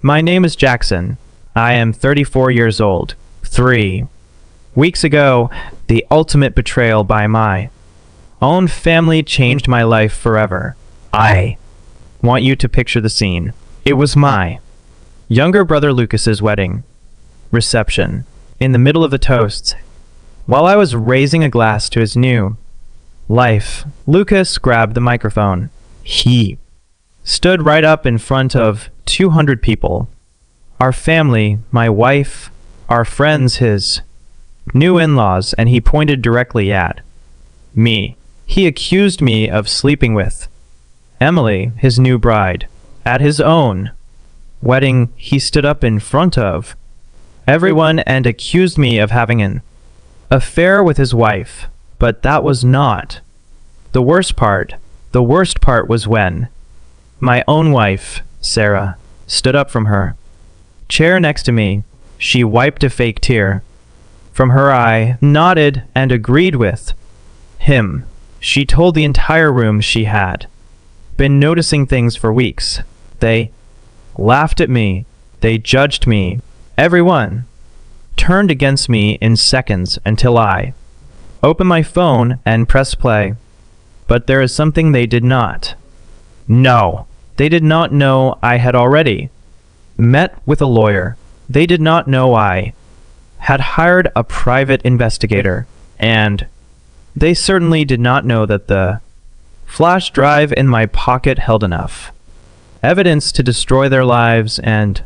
My name is Jackson. I am 34 years old. 3 weeks ago, the ultimate betrayal by my own family changed my life forever. I want you to picture the scene. It was my younger brother Lucas's wedding reception. In the middle of the toasts, while I was raising a glass to his new life, Lucas grabbed the microphone. He stood right up in front of 200 people. Our family, my wife, our friends, his new in-laws, and he pointed directly at me. He accused me of sleeping with Emily, his new bride. At his own wedding, he stood up in front of everyone and accused me of having an affair with his wife. But that was not the worst part. The worst part was when my own wife, Sarah, stood up from her chair next to me. She wiped a fake tear from her eye, nodded, and agreed with him. She told the entire room she had been noticing things for weeks. They laughed at me. They judged me. Everyone turned against me in seconds until I opened my phone and pressed play. But there is something they did not know. They did not know I had already met with a lawyer. They did not know I had hired a private investigator. And they certainly did not know that the flash drive in my pocket held enough evidence to destroy their lives and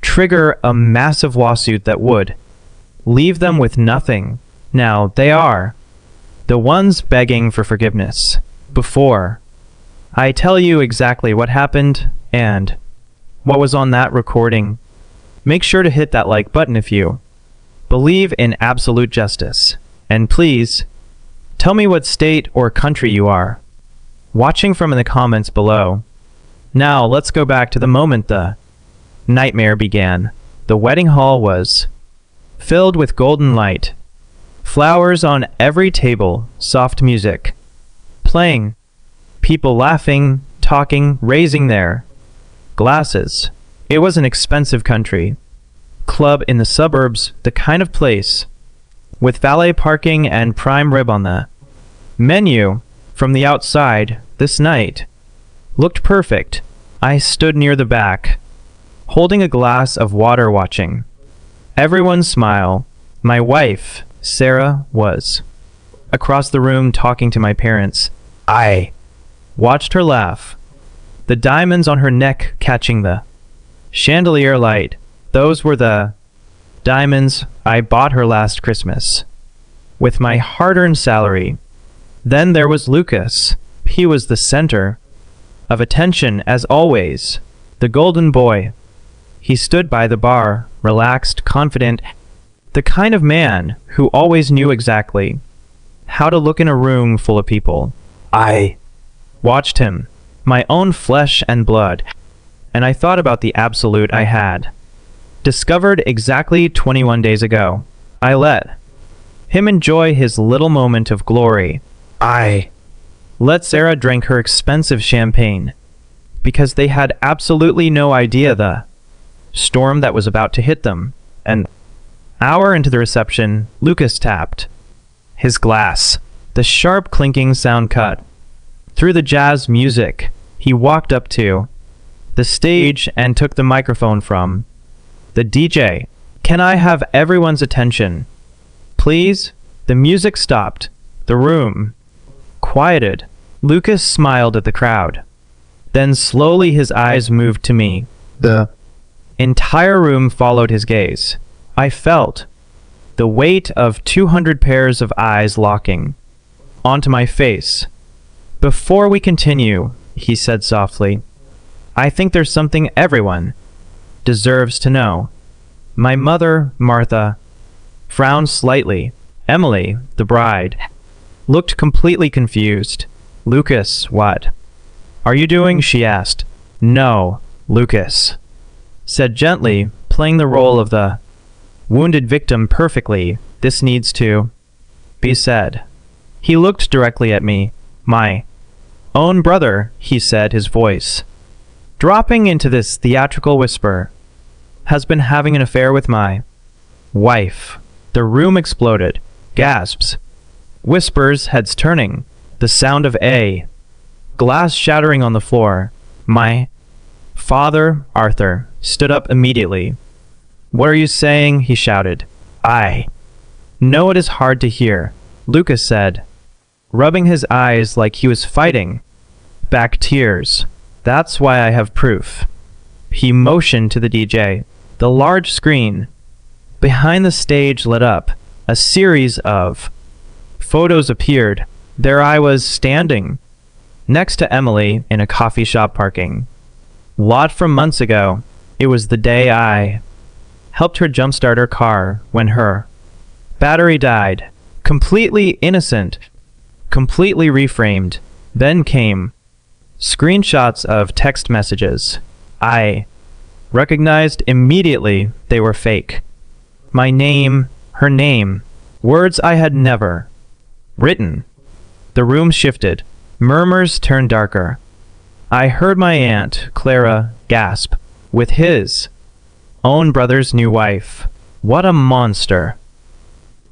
trigger a massive lawsuit that would leave them with nothing. Now they are the ones begging for forgiveness. Before I tell you exactly what happened and what was on that recording, make sure to hit that like button if you believe in absolute justice. And please, tell me what state or country you are watching from in the comments below. Now let's go back to the moment the nightmare began. The wedding hall was filled with golden light, flowers on every table, soft music playing, people laughing, talking, raising their glasses. It was an expensive country club in the suburbs, the kind of place with valet parking and prime rib on the menu. From the outside, this night looked perfect. I stood near the back, holding a glass of water, watching everyone smile. My wife, Sarah, was across the room talking to my parents. I watched her laugh, the diamonds on her neck catching the chandelier light. Those were the diamonds I bought her last Christmas with my hard-earned salary. Then there was Lucas. He was the center of attention, as always, the golden boy. He stood by the bar, relaxed, confident, the kind of man who always knew exactly how to look in a room full of people. I watched him, my own flesh and blood, and I thought about the absolute I had discovered exactly 21 days ago. I let him enjoy his little moment of glory. I let Sarah drink her expensive champagne because they had absolutely no idea the storm that was about to hit them. An hour into the reception, Lucas tapped his glass. The sharp clinking sound cut through the jazz music. He walked up to the stage and took the microphone from the DJ. Can I have everyone's attention, please? The music stopped. The room quieted. Lucas smiled at the crowd. Then slowly his eyes moved to me. The entire room followed his gaze. I felt the weight of 200 pairs of eyes locking onto my face. Before we continue, he said softly, I think there's something everyone deserves to know. My mother, Martha, frowned slightly. Emily, the bride, looked completely confused. Lucas, what are you doing? She asked. No, Lucas said gently, playing the role of the wounded victim perfectly. This needs to be said. He looked directly at me. My own brother, he said, his voice dropping into this theatrical whisper. has been having an affair with my wife. The room exploded. Gasps. Whispers, heads turning. The sound of a glass shattering on the floor. My father, Arthur, stood up immediately. "What are you saying?" he shouted. "I know it is hard to hear," Lucas said, rubbing his eyes like he was fighting back tears. "That's why I have proof." He motioned to the DJ. The large screen behind the stage lit up. A series of photos appeared. There I was standing next to Emily in a coffee shop parking lot from months ago. It was the day I helped her jumpstart her car when her battery died. Completely innocent, completely reframed. Then came screenshots of text messages. I recognized immediately they were fake. My name, her name, words I had never written. The room shifted. Murmurs turned darker. I heard my aunt, Clara, gasp. With his own brother's new wife. What a monster.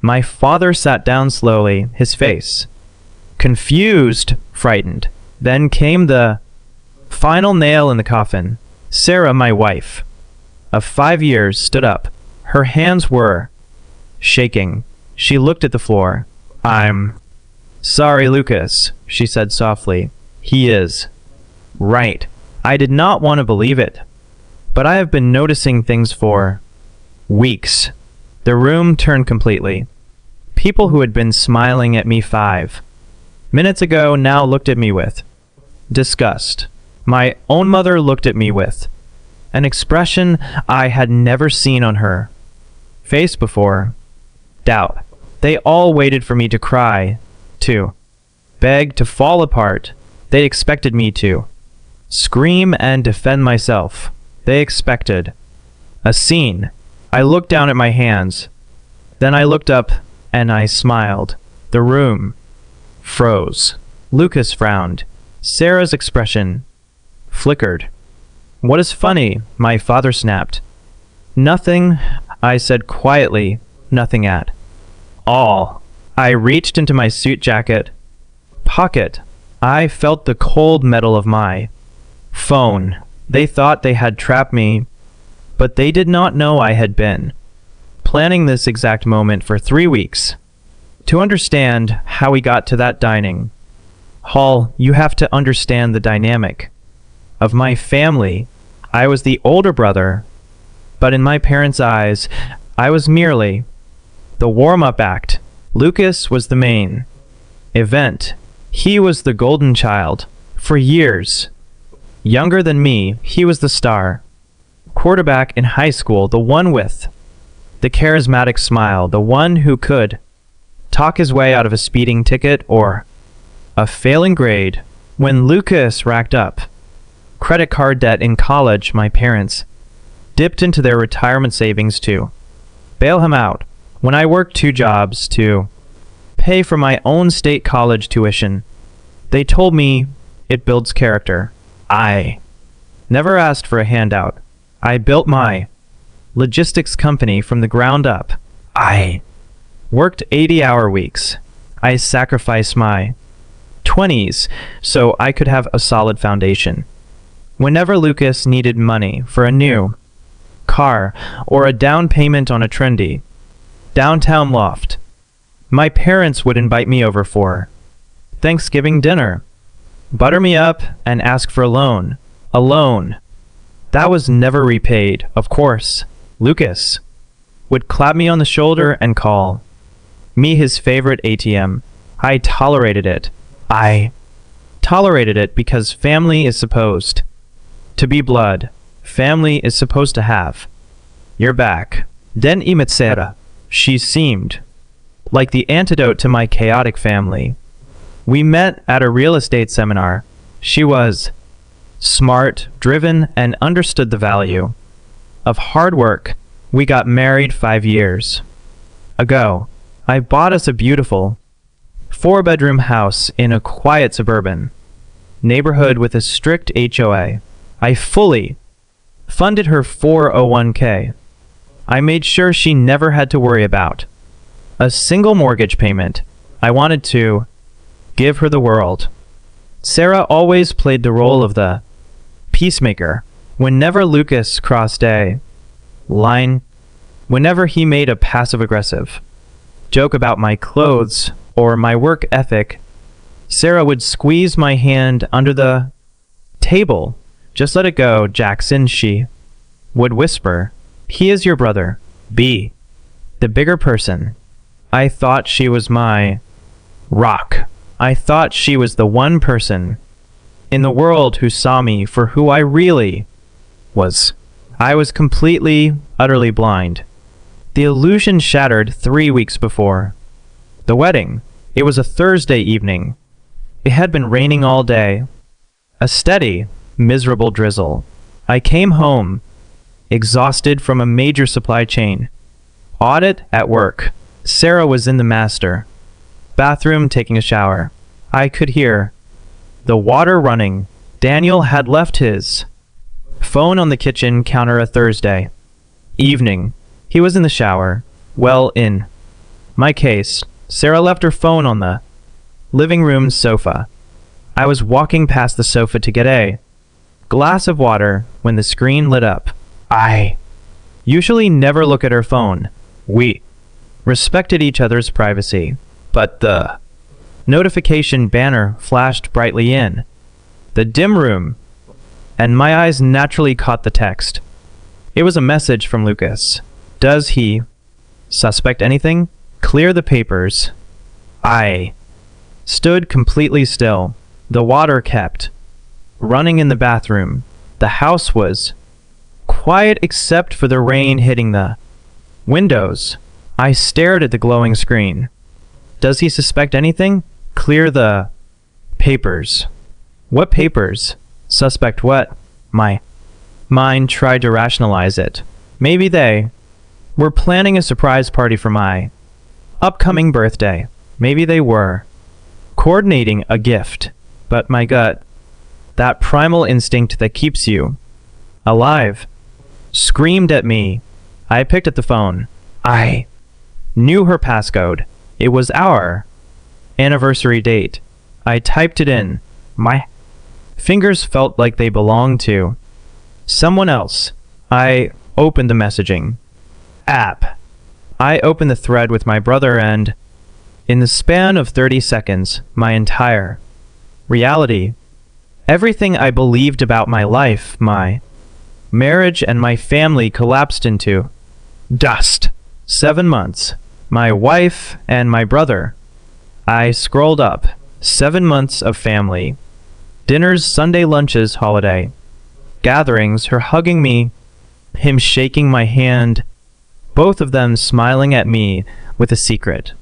My father sat down slowly, his face confused, frightened. Then came the final nail in the coffin. Sarah, my wife of 5 years, stood up. Her hands were shaking. She looked at the floor. "I'm sorry, Lucas," she said softly. "He is right." I did not want to believe it, but I have been noticing things for weeks. The room turned completely. People who had been smiling at me 5 minutes ago now looked at me with disgust. My own mother looked at me with an expression I had never seen on her face before. Doubt. They all waited for me to cry, to beg, to fall apart. They expected me to scream and defend myself. They expected a scene. I looked down at my hands. Then I looked up and I smiled. The room froze. Lucas frowned. Sarah's expression flickered. "What is funny?" my father snapped. "Nothing," I said quietly. "Nothing at all." I reached into my suit jacket pocket. I felt the cold metal of my phone. They thought they had trapped me, but they did not know I had been planning this exact moment for 3 weeks. To understand how we got to that dining hall, you have to understand the dynamic of my family. I was the older brother, but in my parents' eyes, I was merely the warm-up act. Lucas was the main event. He was the golden child. For years younger than me, he was the star quarterback in high school, the one with the charismatic smile, the one who could talk his way out of a speeding ticket or a failing grade. When Lucas racked up credit card debt in college, my parents dipped into their retirement savings to bail him out. When I worked 2 jobs to pay for my own state college tuition, they told me it builds character. I never asked for a handout. I built my logistics company from the ground up. I worked 80-hour weeks. I sacrificed my 20s so I could have a solid foundation. Whenever Lucas needed money for a new car or a down payment on a trendy downtown loft, my parents would invite me over for Thanksgiving dinner, butter me up, and ask for a loan. A loan that was never repaid, of course. Lucas would clap me on the shoulder and call me his favorite ATM. I tolerated it. I tolerated it because family is supposed to be blood. Family is supposed to have your back. Den Imitsera. She seemed like the antidote to my chaotic family. We met at a real estate seminar. She was smart, driven, and understood the value of hard work. We got married 5 years ago. I bought us a beautiful 4-bedroom house in a quiet suburban neighborhood with a strict HOA. I fully funded her 401k. I made sure she never had to worry about a single mortgage payment. I wanted to give her the world. Sarah always played the role of the peacemaker whenever Lucas crossed a line, whenever he made a passive-aggressive joke about my clothes or my work ethic. Sarah would squeeze my hand under the table. "Just let it go, Jackson," she would whisper. "He is your brother. Be the bigger person." I thought she was my rock. I thought she was the one person in the world who saw me for who I really was. I was completely, utterly blind. The illusion shattered 3 weeks before the wedding. It was a Thursday evening. It had been raining all day. A steady, miserable drizzle. I came home, exhausted from a major supply chain audit at work. Sarah was in the master bathroom taking a shower. I could hear the water running. Daniel had left his phone on the kitchen counter a Thursday evening. He was in the shower. Well, in my case, Sarah left her phone on the living room sofa. I was walking past the sofa to get a glass of water when the screen lit up. I usually never look at her phone. We respected each other's privacy, but the notification banner flashed brightly in the dim room, and my eyes naturally caught the text. It was a message from Lucas. Does he suspect anything? Clear the papers. I stood completely still. The water kept running in the bathroom. The house was quiet except for the rain hitting the windows. I stared at the glowing screen. Does he suspect anything? Clear the papers. What papers? Suspect what? My mind tried to rationalize it. Maybe they were planning a surprise party for my upcoming birthday. Maybe they were coordinating a gift. But my gut, that primal instinct that keeps you alive, screamed at me. I picked up the phone. I knew her passcode. It was our anniversary date. I typed it in. My fingers felt like they belonged to someone else. I opened the messaging app. I opened the thread with my brother, and in the span of 30 seconds, my entire reality, everything I believed about my life, my marriage, and my family collapsed into dust. 7 months. My wife and my brother. I scrolled up. 7 months of family. Dinners, Sunday lunches, holiday gatherings, her hugging me, him shaking my hand, both of them smiling at me with a secret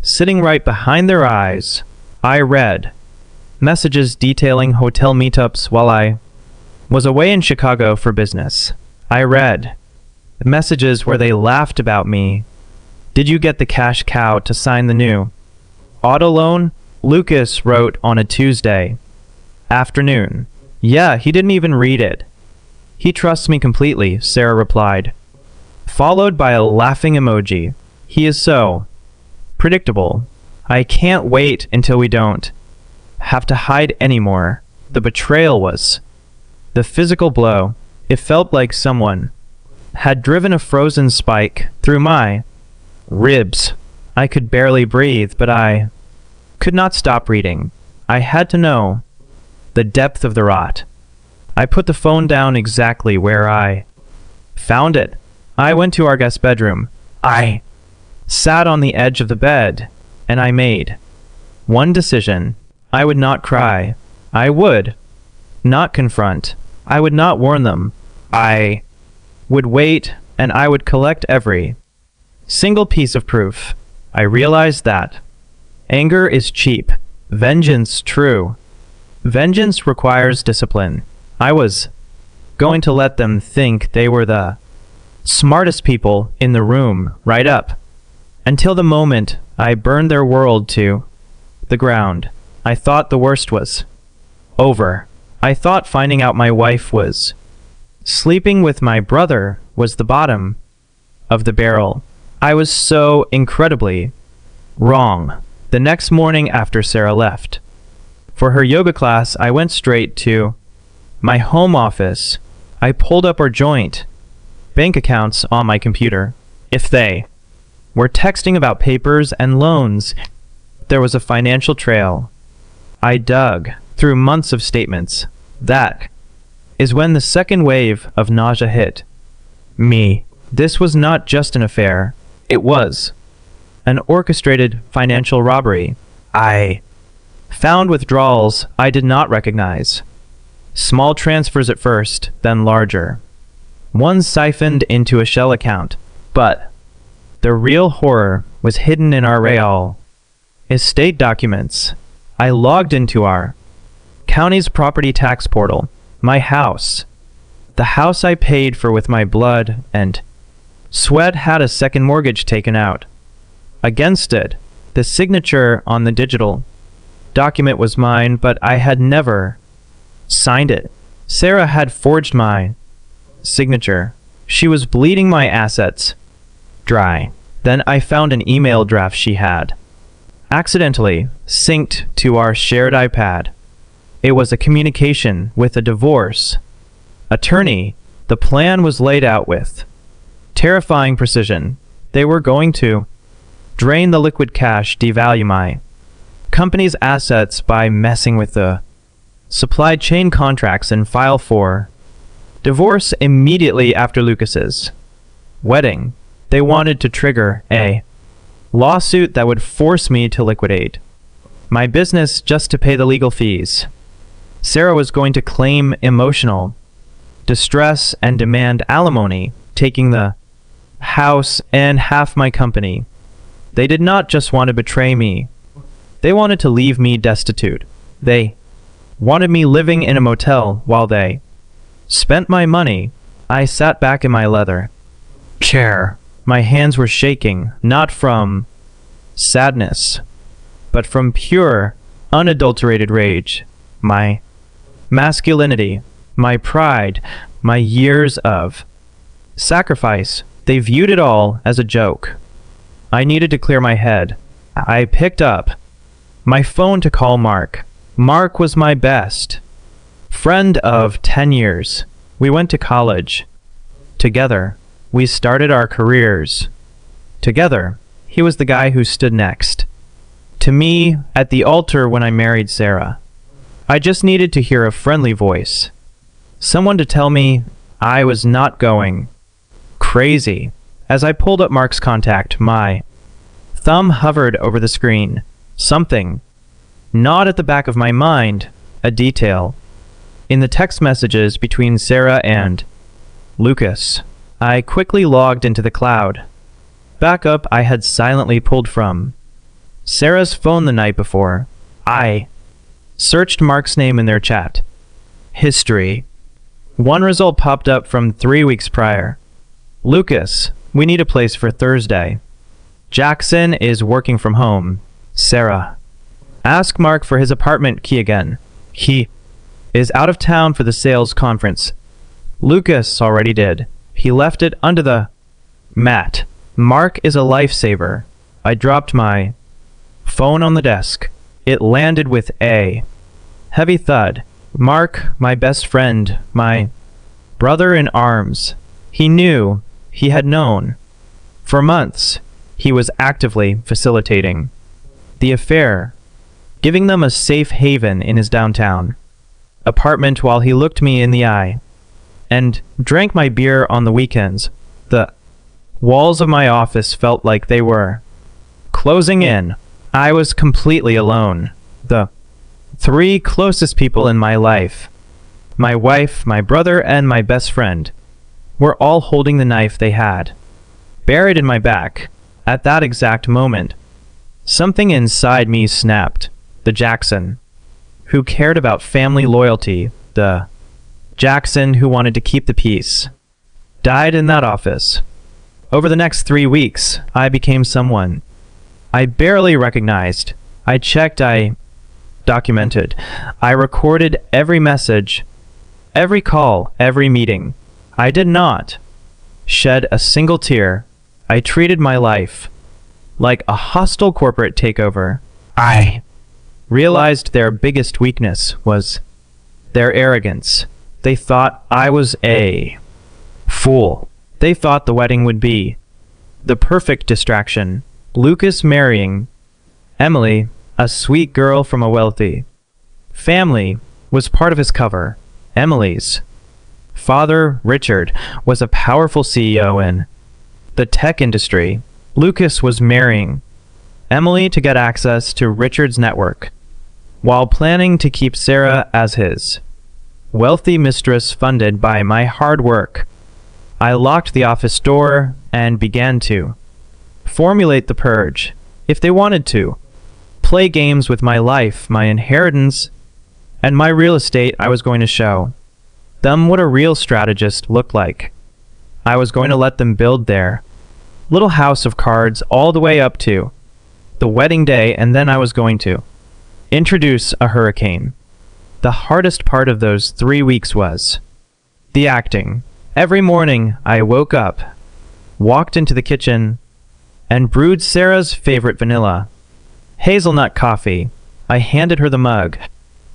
sitting right behind their eyes. I read messages detailing hotel meetups while I was away in Chicago for business. I read messages where they laughed about me. Did you get the cash cow to sign the new auto loan? Lucas wrote on a Tuesday afternoon. Yeah, he didn't even read it. He trusts me completely, Sarah replied, followed by a laughing emoji. He is so predictable. I can't wait until we don't have to hide anymore. The betrayal was the physical blow. It felt like someone had driven a frozen spike through my ribs. I could barely breathe, but I could not stop reading. I had to know the depth of the rot. I put the phone down exactly where I found it. I went to our guest bedroom. I sat on the edge of the bed, and I made one decision. I would not cry. I would not confront. I would not warn them. I would wait, and I would collect every single piece of proof. I realized that anger is cheap, vengeance true. Vengeance requires discipline. I was going to let them think they were the smartest people in the room, right up until the moment I burned their world to the ground. I thought the worst was over. I thought finding out my wife was Sleeping with my brother was the bottom of the barrel. I was so incredibly wrong. The next morning after Sarah left for her yoga class, I went straight to my home office. I pulled up our joint bank accounts on my computer. If they were texting about papers and loans, there was a financial trail. I dug through months of statements. That is when the second wave of nausea hit me. This was not just an affair. It was an orchestrated financial robbery. I found withdrawals I did not recognize. Small transfers at first, then larger. One siphoned into a shell account, but the real horror was hidden in our real estate documents. I logged into our county's property tax portal. My house, the house I paid for with my blood and sweat, had a second mortgage taken out against it. The signature on the digital document was mine, but I had never signed it. Sarah had forged my signature. She was bleeding my assets dry. Then I found an email draft she had accidentally synced to our shared iPad. It was a communication with a divorce attorney. The plan was laid out with terrifying precision. They were going to drain the liquid cash, devalue my company's assets by messing with the supply chain contracts, and file for divorce immediately after Lucas's wedding. They wanted to trigger a lawsuit that would force me to liquidate my business just to pay the legal fees. Sarah was going to claim emotional distress and demand alimony, taking the house and half my company. They did not just want to betray me. They wanted to leave me destitute. They wanted me living in a motel while they spent my money. I sat back in my leather chair. My hands were shaking, not from sadness, but from pure, unadulterated rage. My masculinity, my pride, my years of sacrifice, they viewed it all as a joke. I needed to clear my head. I picked up my phone to call Mark. Mark was my best friend of 10 years. We went to college together. We started our careers together. He was the guy who stood next to me at the altar when I married Sarah. I just needed to hear a friendly voice, someone to tell me I was not going crazy. As I pulled up Mark's contact, my thumb hovered over the screen. Something gnawed at the back of my mind, a detail in the text messages between Sarah and Lucas. I quickly logged into the cloud backup I had silently pulled from Sarah's phone the night before. I searched Mark's name in their chat history. One result popped up from 3 weeks prior. Lucas, we need a place for Thursday. Jackson is working from home. Sarah, ask Mark for his apartment key again. He is out of town for the sales conference. Lucas already did. He left it under the mat. Mark is a lifesaver. I dropped my phone on the desk. It landed with a heavy thud. Mark, my best friend, my brother in arms. He knew, he had known. For months, he was actively facilitating the affair, giving them a safe haven in his downtown apartment while he looked me in the eye and drank my beer on the weekends. The walls of my office felt like they were closing in. I was completely alone. The three closest people in my life, my wife, my brother, and my best friend, were all holding the knife they had buried in my back. At that exact moment, something inside me snapped. The Jackson who cared about family loyalty, the Jackson who wanted to keep the peace, died in that office. Over the next 3 weeks, I became someone I barely recognized. I checked, I documented, I recorded every message, every call, every meeting. I did not shed a single tear. I treated my life like a hostile corporate takeover. I realized their biggest weakness was their arrogance. They thought I was a fool. They thought the wedding would be the perfect distraction. Lucas marrying Emily, a sweet girl from a wealthy family, was part of his cover. Emily's father, Richard, was a powerful CEO in the tech industry. Lucas was marrying Emily to get access to Richard's network, while planning to keep Sarah as his wealthy mistress funded by my hard work. I locked the office door and began to formulate the purge. If they wanted to play games with my life, my inheritance, and my real estate, I was going to show them what a real strategist looked like. I was going to let them build their little house of cards all the way up to the wedding day, and then I was going to introduce a hurricane. The hardest part of those 3 weeks was the acting. Every morning I woke up, walked into the kitchen, and brewed Sarah's favorite vanilla hazelnut coffee. I handed her the mug,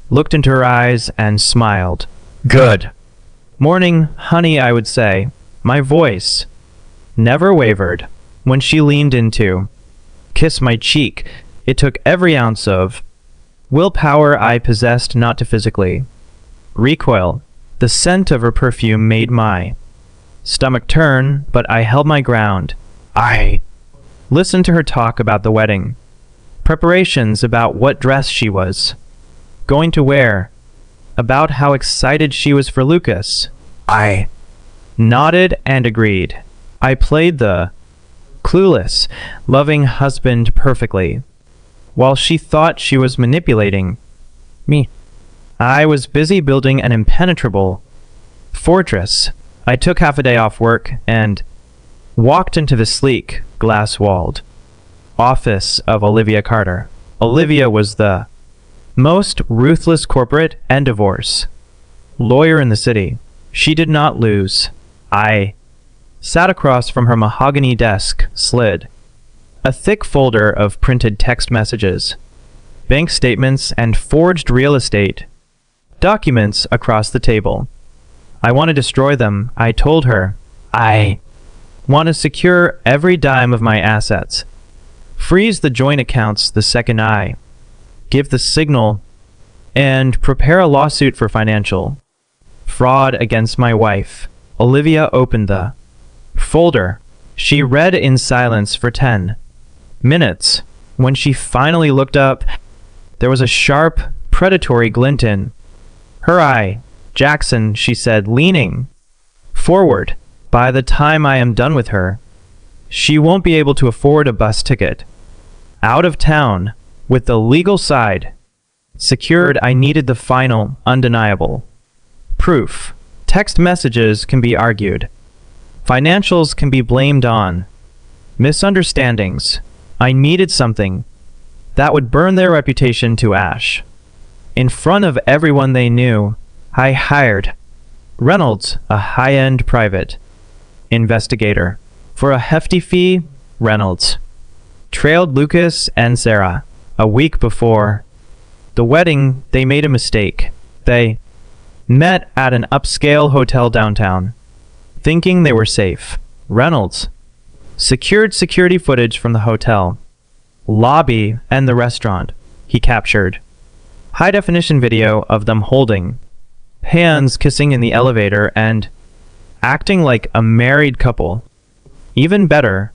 looked into her eyes, and smiled. Good morning, honey, I would say. My voice never wavered. When she leaned in to kiss my cheek, it took every ounce of willpower I possessed not to physically recoil. The scent of her perfume made my stomach turn, but I held my ground. I listened to her talk about the wedding preparations, about what dress she was going to wear, about how excited she was for Lucas. I nodded and agreed. I played the clueless, loving husband perfectly, while she thought she was manipulating me. I was busy building an impenetrable fortress. I took half a day off work and walked into the sleek, glass-walled office of Olivia Carter. Olivia was the most ruthless corporate and divorce lawyer in the city. She did not lose. I sat across from her mahogany desk, slid a thick folder of printed text messages, bank statements, and forged real estate documents across the table. I want to destroy them, I told her. I want to secure every dime of my assets. Freeze the joint accounts the second I give the signal, and prepare a lawsuit for financial fraud against my wife. Olivia opened the folder. She read in silence for 10 minutes. When she finally looked up, there was a sharp, predatory glint in her eye. Jackson, she said, leaning forward. By the time I am done with her, she won't be able to afford a bus ticket out of town. With the legal side secured, I needed the final, undeniable proof. Text messages can be argued. Financials can be blamed on misunderstandings. I needed something that would burn their reputation to ash. In front of everyone they knew, I hired Reynolds, a high-end private investigator. For a hefty fee, Reynolds trailed Lucas and Sarah. A week before the wedding, they made a mistake. They met at an upscale hotel downtown, thinking they were safe. Reynolds secured security footage from the hotel lobby and the restaurant. He captured high-definition video of them holding hands, kissing in the elevator, and acting like a married couple. Even better,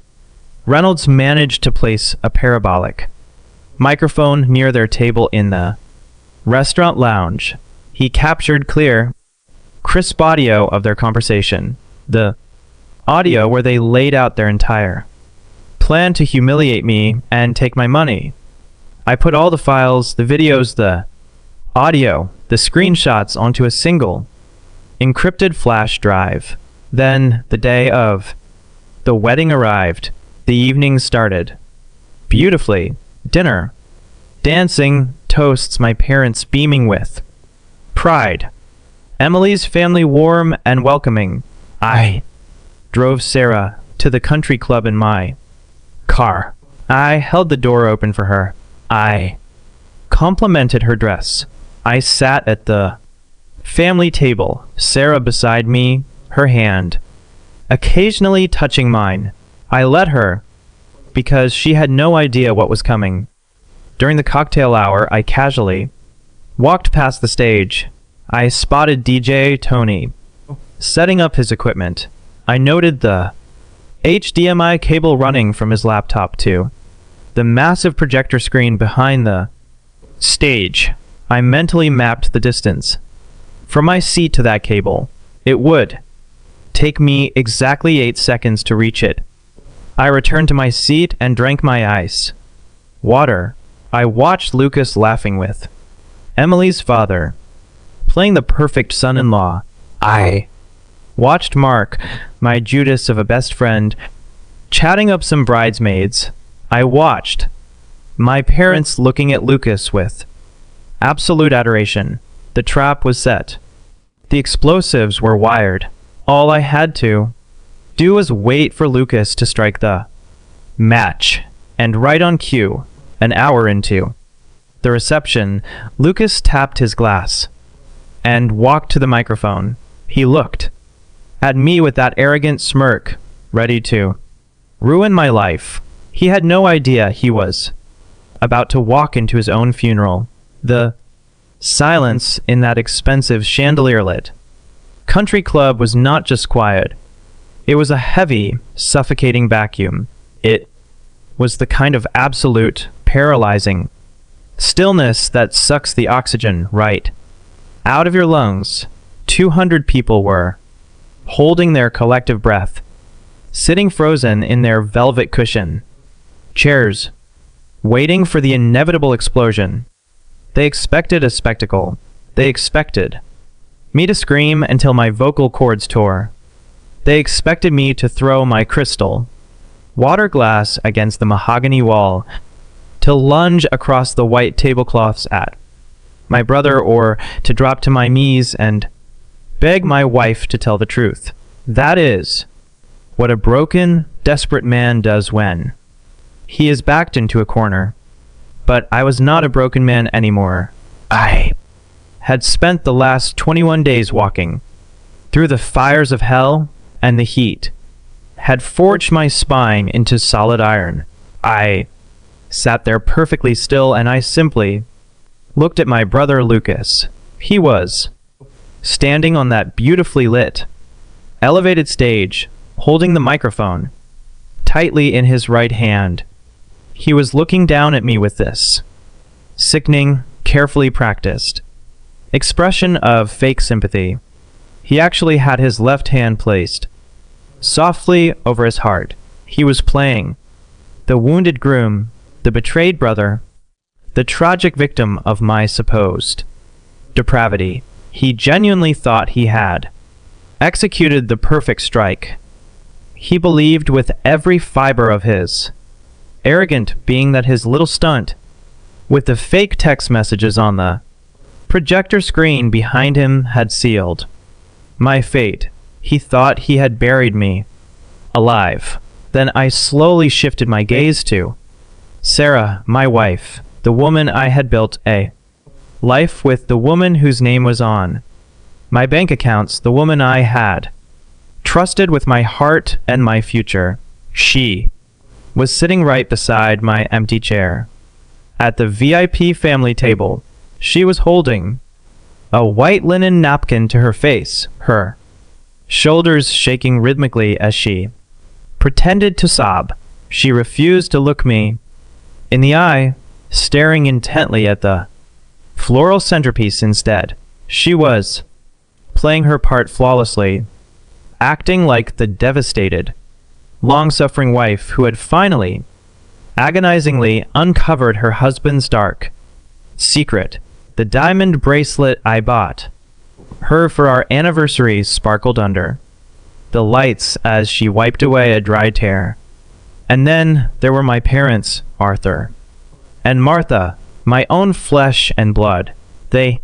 Reynolds managed to place a parabolic microphone near their table in the restaurant lounge. He captured clear, crisp audio of their conversation, the audio where they laid out their entire plan to humiliate me and take my money. I put all the files, the videos, the audio, the screenshots onto a single, encrypted flash drive. Then, the day of the wedding arrived. The evening started beautifully. Dinner, dancing, toasts, my parents beaming with pride. Emily's family warm and welcoming. I drove Sarah to the country club in my car. I held the door open for her. I complimented her dress. I sat at the family table, Sarah beside me, her hand occasionally touching mine. I let her, because she had no idea what was coming. During the cocktail hour, I casually walked past the stage. I spotted DJ Tony setting up his equipment. I noted the HDMI cable running from his laptop to the massive projector screen behind the stage. I mentally mapped the distance from my seat to that cable. It would take me exactly 8 seconds to reach it. I returned to my seat and drank my ice water. I watched Lucas laughing with Emily's father, playing the perfect son-in-law. I watched Mark, my Judas of a best friend, chatting up some bridesmaids. I watched my parents looking at Lucas with absolute adoration. The trap was set. The explosives were wired. All I had to do was wait for Lucas to strike the match, and right on cue, an hour into the reception, Lucas tapped his glass and walked to the microphone. He looked at me with that arrogant smirk, ready to ruin my life. He had no idea he was about to walk into his own funeral. The silence in that expensive chandelier-lit country club was not just quiet. It was a heavy, suffocating vacuum. It was the kind of absolute, paralyzing stillness that sucks the oxygen right out of your lungs. 200 people were holding their collective breath, sitting frozen in their velvet cushion chairs, waiting for the inevitable explosion. They expected a spectacle. They expected me to scream until my vocal cords tore. They expected me to throw my crystal water glass against the mahogany wall, to lunge across the white tablecloths at my brother, or to drop to my knees and beg my wife to tell the truth. That is what a broken, desperate man does when he is backed into a corner. But I was not a broken man anymore. I had spent the last 21 days walking through the fires of hell, and the heat had forged my spine into solid iron. I sat there perfectly still, and I simply looked at my brother Lucas. He was standing on that beautifully lit, elevated stage, holding the microphone tightly in his right hand. He was looking down at me with this sickening, carefully practiced expression of fake sympathy. He actually had his left hand placed softly over his heart. He was playing the wounded groom, the betrayed brother, the tragic victim of my supposed depravity. He genuinely thought he had executed the perfect strike. He believed with every fiber of his arrogant being that his little stunt with the fake text messages on the projector screen behind him had sealed my fate. He thought he had buried me alive. Then I slowly shifted my gaze to Sarah, my wife, the woman I had built a life with, the woman whose name was on my bank accounts, the woman I had trusted with my heart and my future. She was sitting right beside my empty chair at the VIP family table. She was holding a white linen napkin to her face, her shoulders shaking rhythmically as she pretended to sob. She refused to look me in the eye, staring intently at the floral centerpiece instead. She was playing her part flawlessly, acting like the devastated, long-suffering wife who had finally, agonizingly uncovered her husband's dark secret. The diamond bracelet I bought her for our anniversary sparkled under the lights as she wiped away a dry tear. And then there were my parents, Arthur and Martha, my own flesh and blood. They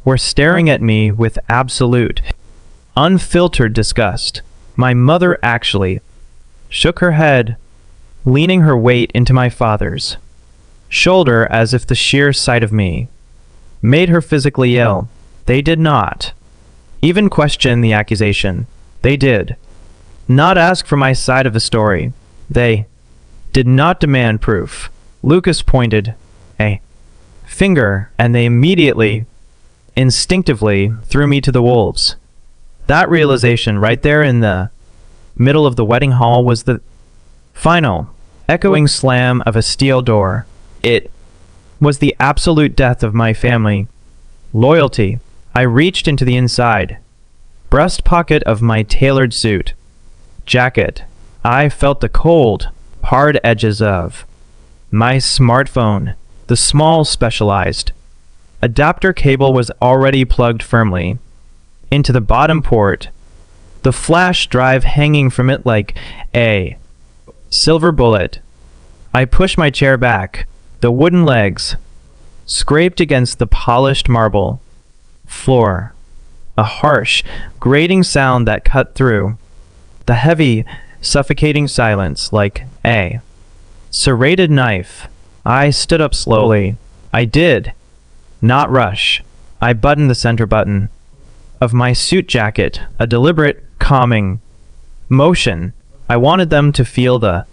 were staring at me with absolute, unfiltered disgust. My mother actually shook her head, leaning her weight into my father's shoulder as if the sheer sight of me made her physically ill. They did not even question the accusation. They did not ask for my side of the story. They did not demand proof. Lucas pointed a finger, and they immediately, instinctively, threw me to the wolves. That realization right there in the middle of the wedding hall was the final, echoing slam of a steel door. It was the absolute death of my family loyalty. I reached into the inside breast pocket of my tailored suit jacket. I felt the cold, hard edges of my smartphone. The small specialized adapter cable was already plugged firmly into the bottom port, the flash drive hanging from it like a silver bullet. I pushed my chair back. The wooden legs scraped against the polished marble floor, a harsh, grating sound that cut through the heavy, suffocating silence like a serrated knife. I stood up slowly. I did not rush. I buttoned the center button of my suit jacket, a deliberate, calming motion. I wanted them to feel the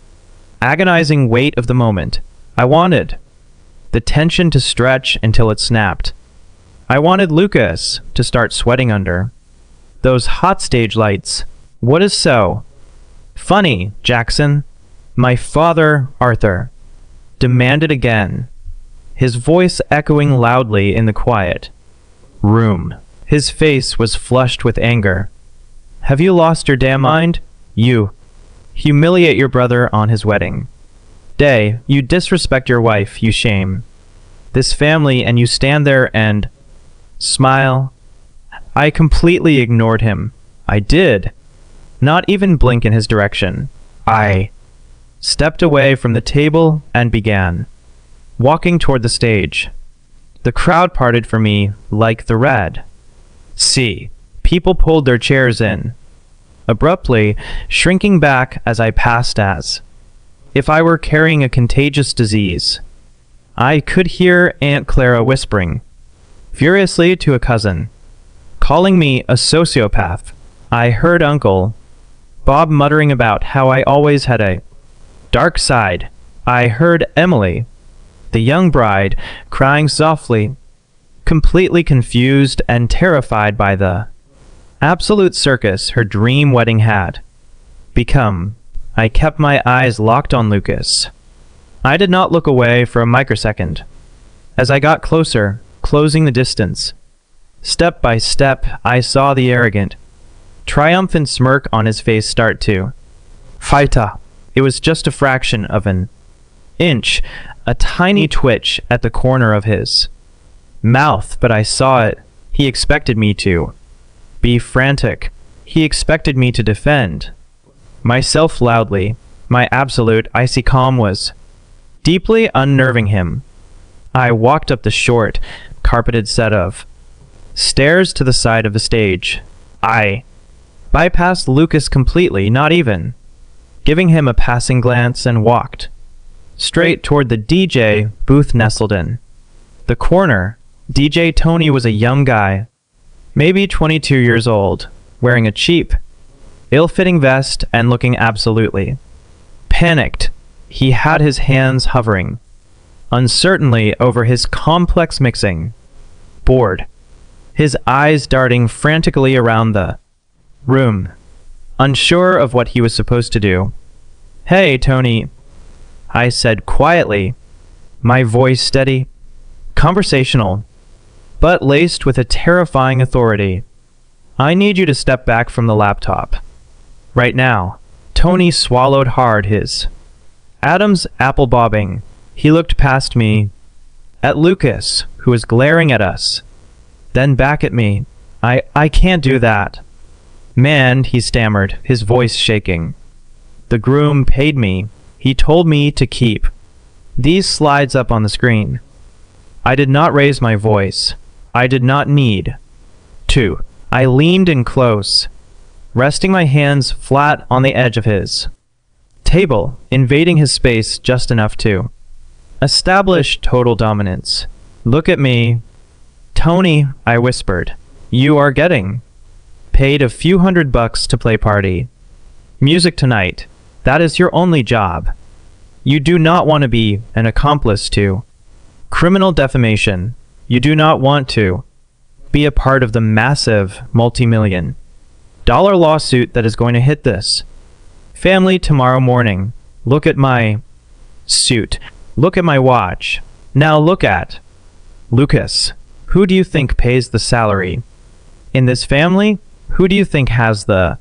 agonizing weight of the moment. I wanted the tension to stretch until it snapped. I wanted Lucas to start sweating under those hot stage lights. What is so funny, Jackson? My father, Arthur, demanded again, his voice echoing loudly in the quiet room. His face was flushed with anger. Have you lost your damn mind? You humiliate your brother on his wedding day. You disrespect your wife. You shame this family, and you stand there and smile. I completely ignored him. I did not even blink in his direction. I stepped away from the table and began walking toward the stage. The crowd parted for me like the Red Sea. People pulled their chairs in, abruptly shrinking back as I passed, as if I were carrying a contagious disease. I could hear Aunt Clara whispering furiously to a cousin, calling me a sociopath. I heard Uncle Bob muttering about how I always had a dark side. I heard Emily, the young bride, crying softly, completely confused and terrified by the absolute circus her dream wedding had become. I kept my eyes locked on Lucas. I did not look away for a microsecond. As I got closer, closing the distance, step by step, I saw the arrogant, triumphant smirk on his face start to Faita. It was just a fraction of an inch, a tiny twitch at the corner of his mouth, but I saw it. He expected me to be frantic. He expected me to defend myself loudly. My absolute icy calm was deeply unnerving him. I walked up the short, carpeted set of stairs to the side of the stage. I bypassed Lucas completely, not even giving him a passing glance, and walked straight toward the DJ booth nestled in the corner. DJ Tony was a young guy, maybe 22 years old, wearing a cheap, ill-fitting vest and looking absolutely panicked. He had his hands hovering uncertainly over his complex mixing board, his eyes darting frantically around the room, unsure of what he was supposed to do. Hey, Tony, I said quietly, my voice steady, conversational, but laced with a terrifying authority. I need you to step back from the laptop right now. Tony swallowed hard, his Adam's apple bobbing. He looked past me, at Lucas, who was glaring at us, then back at me. I can't do that. Man, he stammered, his voice shaking. The groom paid me. He told me to keep these slides up on the screen. I did not raise my voice. I did not need to. I leaned in close, resting my hands flat on the edge of his table, invading his space just enough to establish total dominance. "Look at me." "Tony," I whispered, "you are getting paid a few $100 to play party music tonight. That is your only job. You do not want to be an accomplice to criminal defamation. You do not want to be a part of the massive multi-million-dollar lawsuit that is going to hit this family tomorrow morning. Look at my suit. Look at my watch. Now look at Lucas. Who do you think pays the salary in this family? Who do you think has the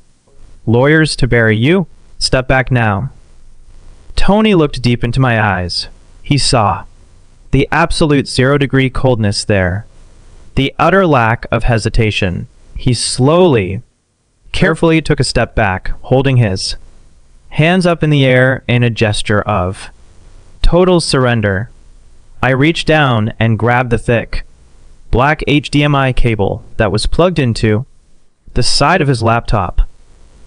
lawyers to bury you? Step back now." Tony looked deep into my eyes. He saw the absolute 0-degree coldness there, the utter lack of hesitation. He slowly, carefully took a step back, holding his hands up in the air in a gesture of total surrender. I reached down and grabbed the thick, black HDMI cable that was plugged into the side of his laptop.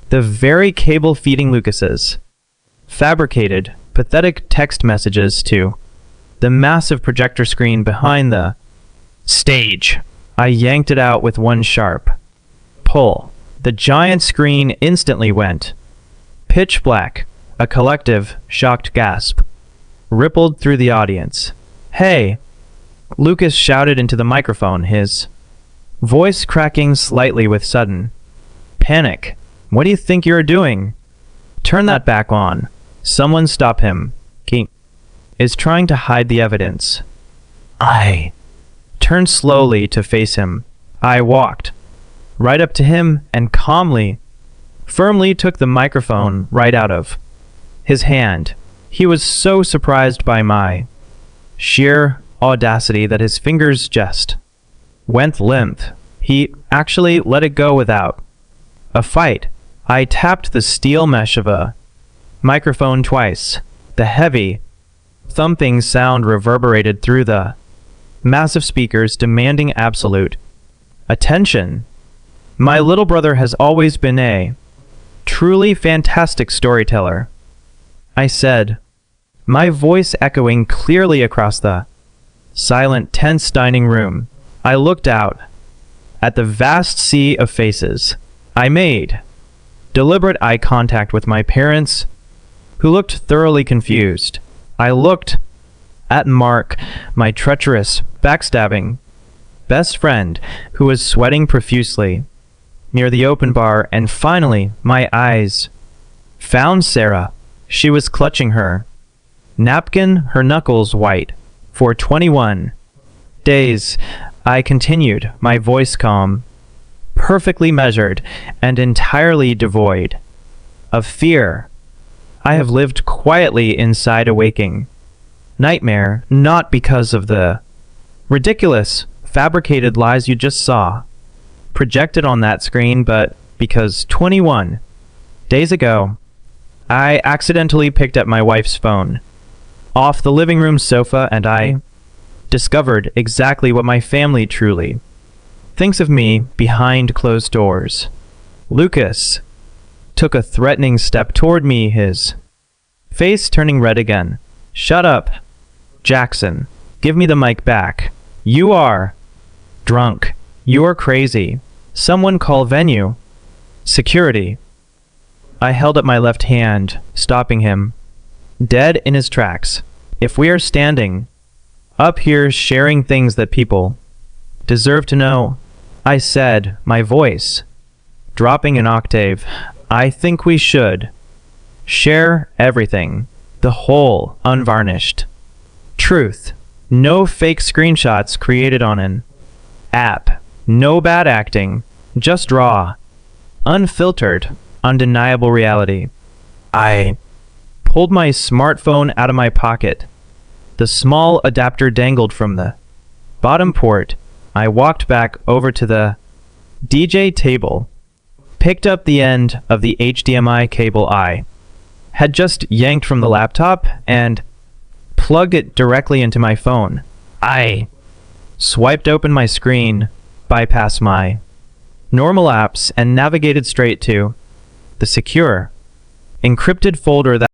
The very cable feeding Lucas's fabricated, pathetic text messages to the massive projector screen behind the stage. I yanked it out with one sharp pull. The giant screen instantly went pitch black. A collective, shocked gasp rippled through the audience. "Hey!" Lucas shouted into the microphone, his voice cracking slightly with sudden panic. "What do you think you're doing? Turn that back on. Someone stop him. He is trying to hide the evidence." I turned slowly to face him. I walked right up to him and calmly, firmly took the microphone right out of his hand. He was so surprised by my sheer audacity that his fingers just went limp. He actually let it go without a fight. I tapped the steel mesh of a microphone twice. The heavy, thumping sound reverberated through the massive speakers, demanding absolute attention. My little brother has always been a truly fantastic storyteller, I said, my voice echoing clearly across the silent, tense dining room. I looked out at the vast sea of faces. I made deliberate eye contact with my parents, who looked thoroughly confused. I looked at Mark, my treacherous, backstabbing best friend, who was sweating profusely near the open bar, and finally my eyes found Sarah. She was clutching her napkin, her knuckles white. For 21 days, I continued, my voice calm, perfectly measured, and entirely devoid of fear. I have lived quietly inside a waking nightmare, not because of the ridiculous, fabricated lies you just saw projected on that screen, but because 21 days ago, I accidentally picked up my wife's phone off the living room sofa, and I discovered exactly what my family truly thinks of me behind closed doors. Lucas took a threatening step toward me, his face turning red again. "Shut up, Jackson. Give me the mic back. You are drunk. You're crazy. Someone call venue security." I held up my left hand, stopping him dead in his tracks. If we are standing up here sharing things that people deserve to know, I said, my voice dropping an octave, I think we should share everything, the whole unvarnished truth. No fake screenshots created on an app. No bad acting. Just raw, unfiltered, undeniable reality. I pulled my smartphone out of my pocket. The small adapter dangled from the bottom port. I walked back over to the DJ table, picked up the end of the HDMI cable I had just yanked from the laptop, and plugged it directly into my phone. I swiped open my screen, bypassed my normal apps, and navigated straight to the secure, encrypted folder that